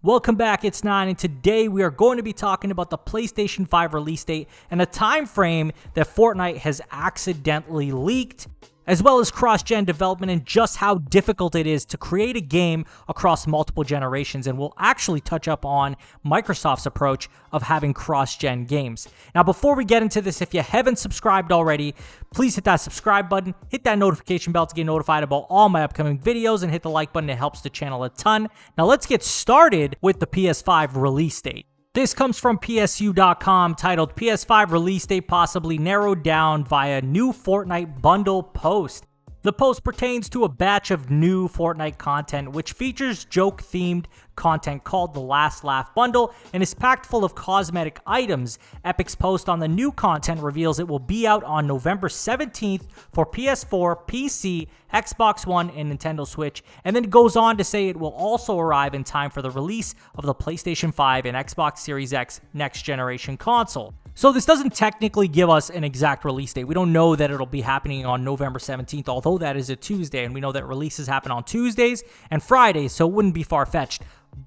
Welcome back, it's Nine, and today we are going to be talking about the PlayStation 5 release date and a time frame that Fortnite has accidentally leaked, as well as cross-gen development and just how difficult it is to create a game across multiple generations. And we'll actually touch up on Microsoft's approach of having cross-gen games. Now, before we get into this, if you haven't subscribed already, please hit that subscribe button, hit that notification bell to get notified about all my upcoming videos, and hit the like button. It helps the channel a ton. Now, let's get started with the PS5 release date. This comes from PSU.com, titled PS5 Release Date Possibly Narrowed Down via New Fortnite Bundle Post. The post pertains to a batch of new Fortnite content, which features joke-themed content called the Last Laugh Bundle and is packed full of cosmetic items. Epic's post on the new content reveals it will be out on November 17th for PS4, PC, Xbox One, and Nintendo Switch, and then goes on to say it will also arrive in time for the release of the PlayStation 5 and Xbox Series X next-generation console. So this doesn't technically give us an exact release date. We don't know that it'll be happening on November 17th, although that is a Tuesday, and we know that releases happen on Tuesdays and Fridays, so it wouldn't be far-fetched.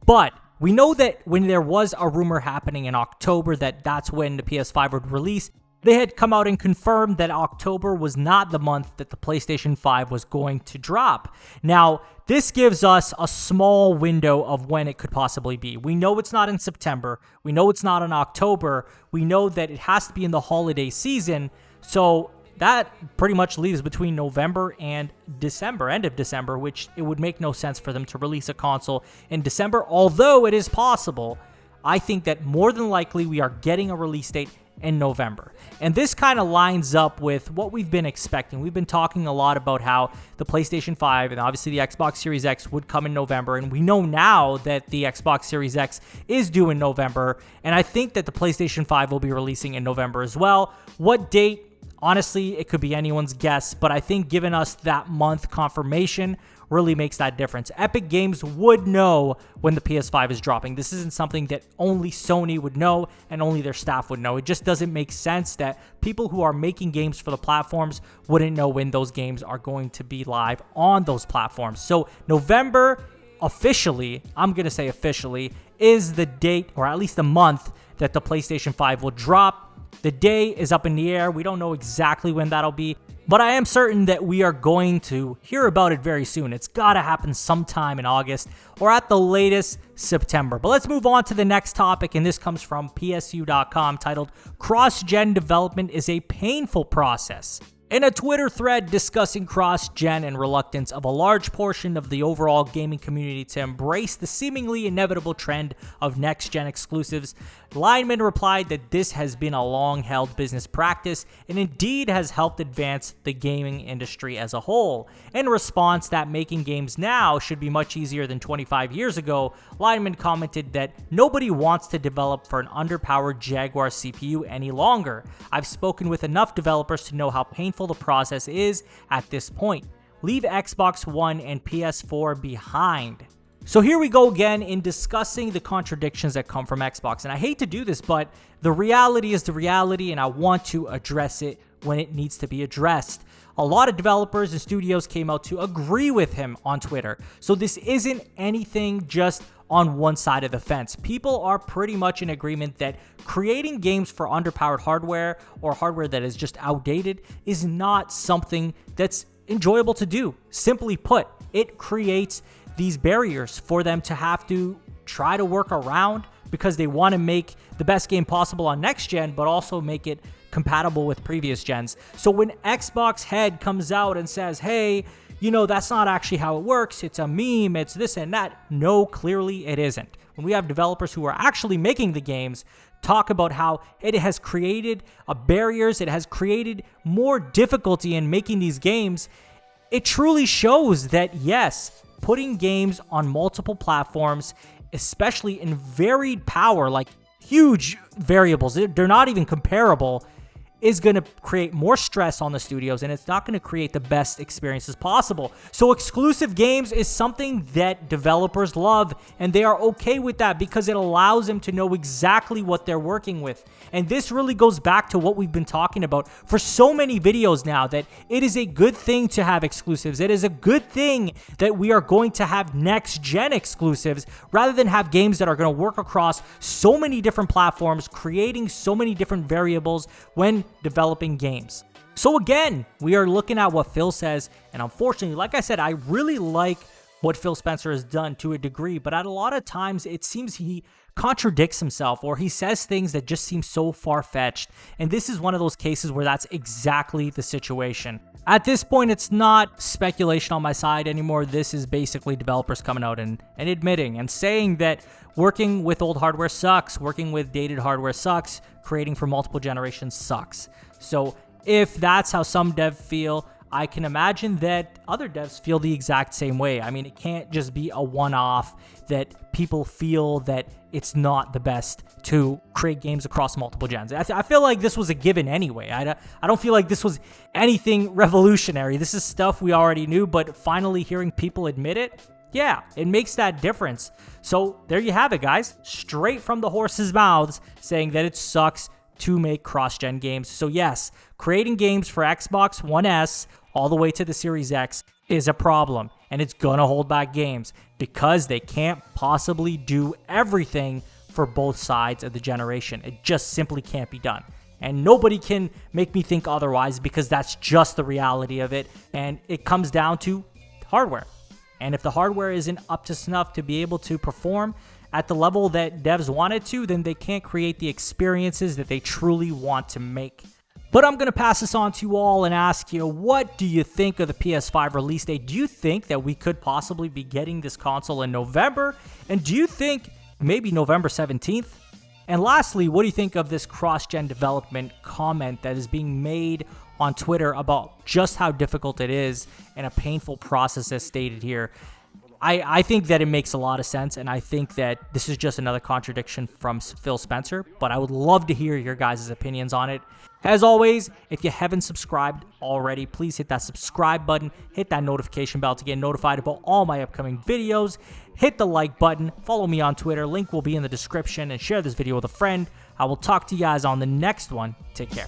But we know that when there was a rumor happening in October that that's when the PS5 would release, they had come out and confirmed that October was not the month that the PlayStation 5 was going to drop. Now, this gives us a small window of when it could possibly be. We know it's not in September. We know it's not in October. We know that it has to be in the holiday season. So that pretty much leaves between November and December, end of December, which it would make no sense for them to release a console in December, although it is possible. I think that more than likely we are getting a release date in November. And this kind of lines up with what we've been expecting. We've been talking a lot about how the PlayStation 5 and obviously the Xbox Series X would come in November, and we know now that the Xbox Series X is due in November, and I think that the PlayStation 5 will be releasing in November as well. What date? Honestly, it could be anyone's guess, but I think giving us that month confirmation really makes that difference. Epic Games would know when the PS5 is dropping. This isn't something that only Sony would know and only their staff would know. It just doesn't make sense that people who are making games for the platforms wouldn't know when those games are going to be live on those platforms. So November, officially, I'm going to say officially, is the date, or at least the month, that the PlayStation 5 will drop. The day is up in the air. We don't know exactly when that'll be, but I am certain that we are going to hear about it very soon. It's got to happen sometime in August or at the latest September. But let's move on to the next topic, and this comes from PSU.com, titled Cross-Gen Development is a Painful Process. In a Twitter thread discussing cross-gen and reluctance of a large portion of the overall gaming community to embrace the seemingly inevitable trend of next-gen exclusives, Lineman replied that this has been a long-held business practice and indeed has helped advance the gaming industry as a whole. In response that making games now should be much easier than 25 years ago, Lineman commented that nobody wants to develop for an underpowered Jaguar CPU any longer. I've spoken with enough developers to know how painful the process is at this point. Leave Xbox One and PS4 behind. So here we go again in discussing the contradictions that come from Xbox. And I hate to do this, but the reality is the reality, and I want to address it when it needs to be addressed. A lot of developers and studios came out to agree with him on Twitter. So this isn't anything just on one side of the fence. People are pretty much in agreement that creating games for underpowered hardware or hardware that is just outdated is not something that's enjoyable to do. Simply put, it creates these barriers for them to have to try to work around because they want to make the best game possible on next gen, but also make it compatible with previous gens. So when Xbox head comes out and says, hey, you know, that's not actually how it works, it's a meme, it's this and that. No, clearly it isn't. When we have developers who are actually making the games talk about how it has created barriers, it has created more difficulty in making these games, it truly shows that yes, putting games on multiple platforms, especially in varied power, like huge variables, they're not even comparable, is going to create more stress on the studios, and it's not going to create the best experiences possible. So exclusive games is something that developers love, and they are okay with that because it allows them to know exactly what they're working with. And this really goes back to what we've been talking about for so many videos now, that it is a good thing to have exclusives. It is a good thing that we are going to have next-gen exclusives rather than have games that are going to work across so many different platforms, creating so many different variables when developing games. So again, we are looking at what Phil says, and unfortunately, like I said, I really like what Phil Spencer has done to a degree, but at a lot of times it seems he contradicts himself, or he says things that just seem so far-fetched, and this is one of those cases where that's exactly the situation. At this point, it's not speculation on my side anymore. This is basically developers coming out and admitting and saying that working with old hardware sucks, working with dated hardware sucks, creating for multiple generations sucks. So if that's how some devs feel, I can imagine that other devs feel the exact same way. I mean, it can't just be a one-off that people feel that it's not the best to create games across multiple gens. I feel like this was a given anyway. I don't feel like this was anything revolutionary. This is stuff we already knew, but finally hearing people admit it, yeah, it makes that difference. So there you have it, guys. Straight from the horse's mouths saying that it sucks to make cross-gen games. So yes, creating games for Xbox One S all the way to the Series X is a problem, and it's gonna hold back games because they can't possibly do everything for both sides of the generation. It just simply can't be done. And nobody can make me think otherwise because that's just the reality of it, and it comes down to hardware. And if the hardware isn't up to snuff to be able to perform at the level that devs want it to, then they can't create the experiences that they truly want to make. But I'm going to pass this on to you all and ask you, what do you think of the PS5 release date? Do you think that we could possibly be getting this console in November? And do you think maybe November 17th? And lastly, what do you think of this cross-gen development comment that is being made on Twitter about just how difficult it is and a painful process as stated here? I think that it makes a lot of sense, and I think that this is just another contradiction from Phil Spencer, but I would love to hear your guys' opinions on it. As always, if you haven't subscribed already, please hit that subscribe button, hit that notification bell to get notified about all my upcoming videos, hit the like button, follow me on Twitter, link will be in the description, and share this video with a friend. I will talk to you guys on the next one. Take care.